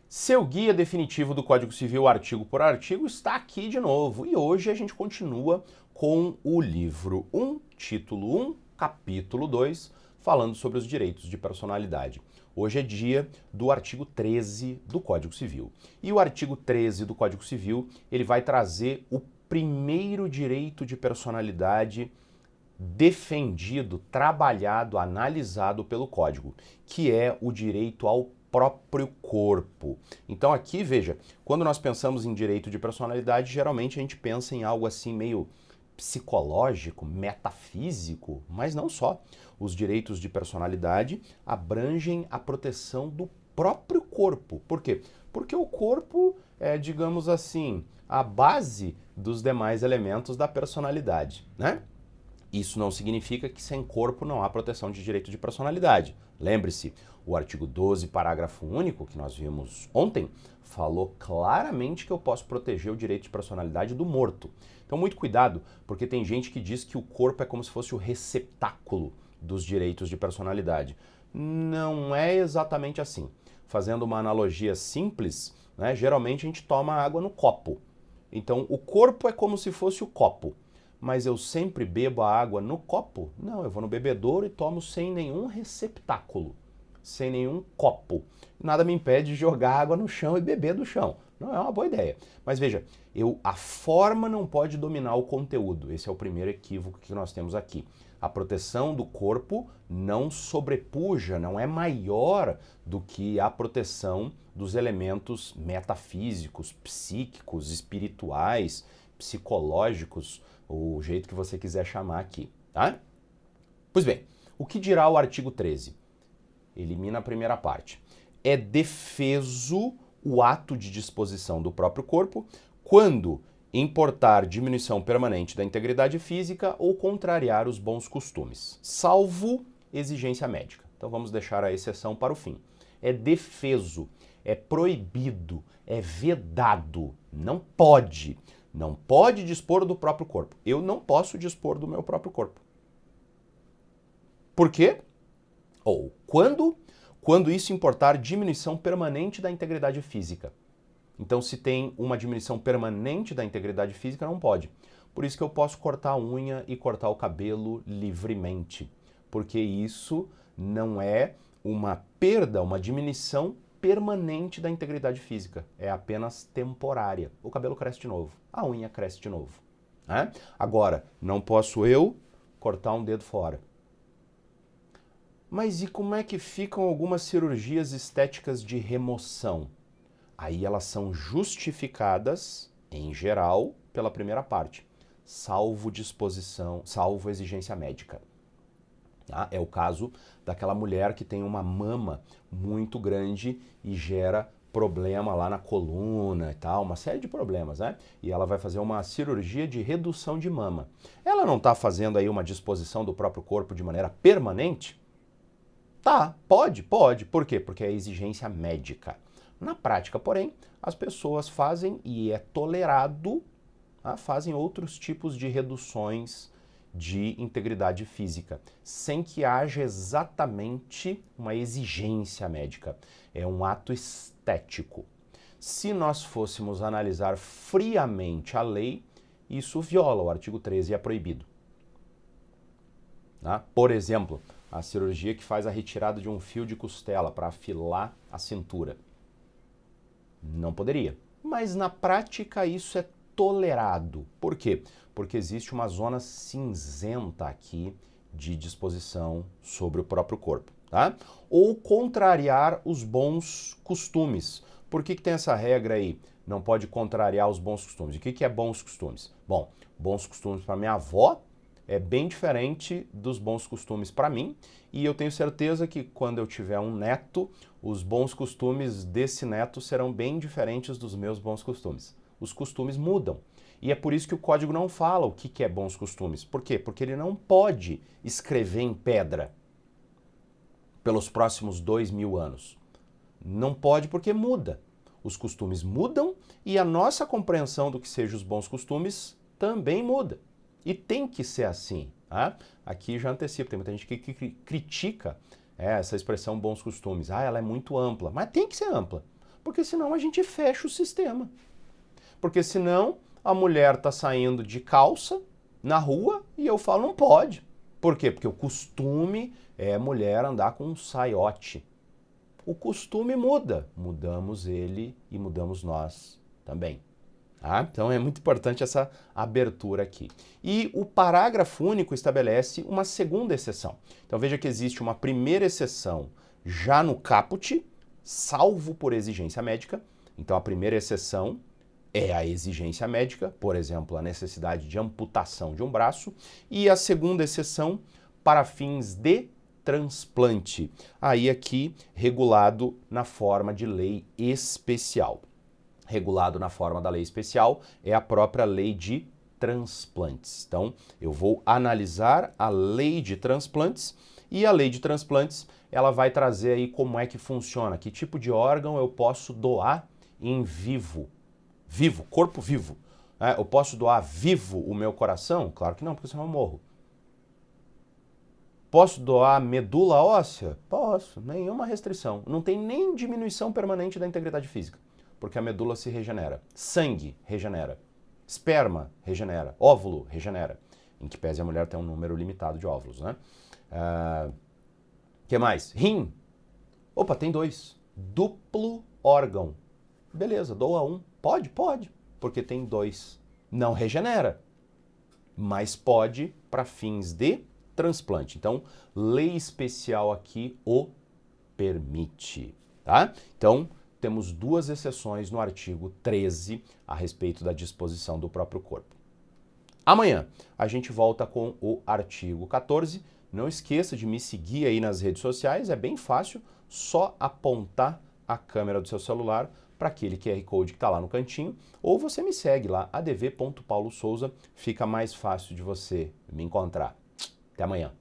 Seu guia definitivo do Código Civil, artigo por artigo, está aqui de novo. E hoje a gente continua com o livro 1, título 1, capítulo 2, falando sobre os direitos de personalidade. Hoje é dia do artigo 13 do Código Civil. E o artigo 13 do Código Civil, ele vai trazer o primeiro direito de personalidade defendido, trabalhado, analisado pelo Código, que é o direito ao próprio corpo. Então aqui, veja, quando nós pensamos em direito de personalidade, geralmente a gente pensa em algo assim meio psicológico, metafísico, mas não só. Os direitos de personalidade abrangem a proteção do próprio corpo. Por quê? Porque o corpo é, digamos assim, a base dos demais elementos da personalidade, né? Isso não significa que sem corpo não há proteção de direito de personalidade. Lembre-se, o artigo 12, parágrafo único, que nós vimos ontem, falou claramente que eu posso proteger o direito de personalidade do morto. Então, muito cuidado, porque tem gente que diz que o corpo é como se fosse o receptáculo dos direitos de personalidade. Não é exatamente assim. Fazendo uma analogia simples, né, geralmente a gente toma água no copo. Então, o corpo é como se fosse o copo. Mas eu sempre bebo a água no copo? Não, eu vou no bebedouro e tomo sem nenhum receptáculo, sem nenhum copo. Nada me impede de jogar água no chão e beber do chão. Não é uma boa ideia. Mas veja, a forma não pode dominar o conteúdo. Esse é o primeiro equívoco que nós temos aqui. A proteção do corpo não sobrepuja, não é maior do que a proteção dos elementos metafísicos, psíquicos, espirituais, psicológicos, o jeito que você quiser chamar aqui, tá? Pois bem, o que dirá o artigo 13? Elimina a primeira parte. É defeso o ato de disposição do próprio corpo quando importar diminuição permanente da integridade física ou contrariar os bons costumes, salvo exigência médica. Então vamos deixar a exceção para o fim. É defeso, é proibido, é vedado, não pode. Não pode dispor do próprio corpo. Eu não posso dispor do meu próprio corpo. Por quê? Ou quando isso importar diminuição permanente da integridade física. Então, se tem uma diminuição permanente da integridade física, não pode. Por isso que eu posso cortar a unha e cortar o cabelo livremente. Porque isso não é uma perda, uma diminuição permanente da integridade física. É apenas temporária. O cabelo cresce de novo, a unha cresce de novo. Né? Agora, não posso eu cortar um dedo fora. Mas e como é que ficam algumas cirurgias estéticas de remoção? Aí elas são justificadas, em geral, pela primeira parte, salvo disposição, salvo exigência médica. Tá? É o caso daquela mulher que tem uma mama muito grande e gera problema lá na coluna e tal, uma série de problemas, né? E ela vai fazer uma cirurgia de redução de mama. Ela não está fazendo aí uma disposição do próprio corpo de maneira permanente? Tá, pode. Por quê? Porque é exigência médica. Na prática, porém, as pessoas fazem, e é tolerado, tá? Fazem outros tipos de reduções de integridade física, sem que haja exatamente uma exigência médica. É um ato estético. Se nós fôssemos analisar friamente a lei, isso viola o artigo 13 e é proibido. Tá? Por exemplo, a cirurgia que faz a retirada de um fio de costela para afilar a cintura. Não poderia. Mas na prática isso é tolerado. Por quê? Porque existe uma zona cinzenta aqui de disposição sobre o próprio corpo, tá? Ou contrariar os bons costumes. Por que tem essa regra aí? Não pode contrariar os bons costumes. O que é bons costumes? Bom, bons costumes para minha avó é bem diferente dos bons costumes para mim, e eu tenho certeza que quando eu tiver um neto, os bons costumes desse neto serão bem diferentes dos meus bons costumes. Os costumes mudam. E é por isso que o código não fala o que é bons costumes. Por quê? Porque ele não pode escrever em pedra pelos próximos 2000 anos. Não pode porque muda. Os costumes mudam e a nossa compreensão do que sejam os bons costumes também muda. E tem que ser assim. Tá? Aqui já antecipo, tem muita gente que critica essa expressão bons costumes. Ela é muito ampla, mas tem que ser ampla. Porque senão a gente fecha o sistema. Porque senão a mulher está saindo de calça na rua e eu falo, não pode. Por quê? Porque o costume é a mulher andar com um saiote. O costume muda. Mudamos ele e mudamos nós também. Tá? Então é muito importante essa abertura aqui. E o parágrafo único estabelece uma segunda exceção. Então veja que existe uma primeira exceção já no caput, salvo por exigência médica. Então a primeira exceção é a exigência médica, por exemplo, a necessidade de amputação de um braço, e a segunda exceção para fins de transplante. Aí aqui regulado na forma de lei especial. Regulado na forma da lei especial é a própria lei de transplantes. Então, eu vou analisar a lei de transplantes e a lei de transplantes, ela vai trazer aí como é que funciona, que tipo de órgão eu posso doar em vivo. Vivo, corpo vivo. Eu posso doar vivo o meu coração? Claro que não, porque senão eu morro. Posso doar medula óssea? Posso, nenhuma restrição. Não tem nem diminuição permanente da integridade física, porque a medula se regenera. Sangue regenera. Esperma regenera. Óvulo regenera. Em que pese a mulher tem um número limitado de óvulos, né? Que mais? Rim. Opa, tem 2. Duplo órgão. Beleza, doa um. Pode? Pode, porque tem 2. Não regenera, mas pode para fins de transplante. Então, lei especial aqui o permite, tá? Então, temos 2 exceções no artigo 13 a respeito da disposição do próprio corpo. Amanhã a gente volta com o artigo 14. Não esqueça de me seguir aí nas redes sociais, é bem fácil, só apontar a câmera do seu celular para aquele QR Code que está lá no cantinho, ou você me segue lá, adv.paulosouza, fica mais fácil de você me encontrar. Até amanhã.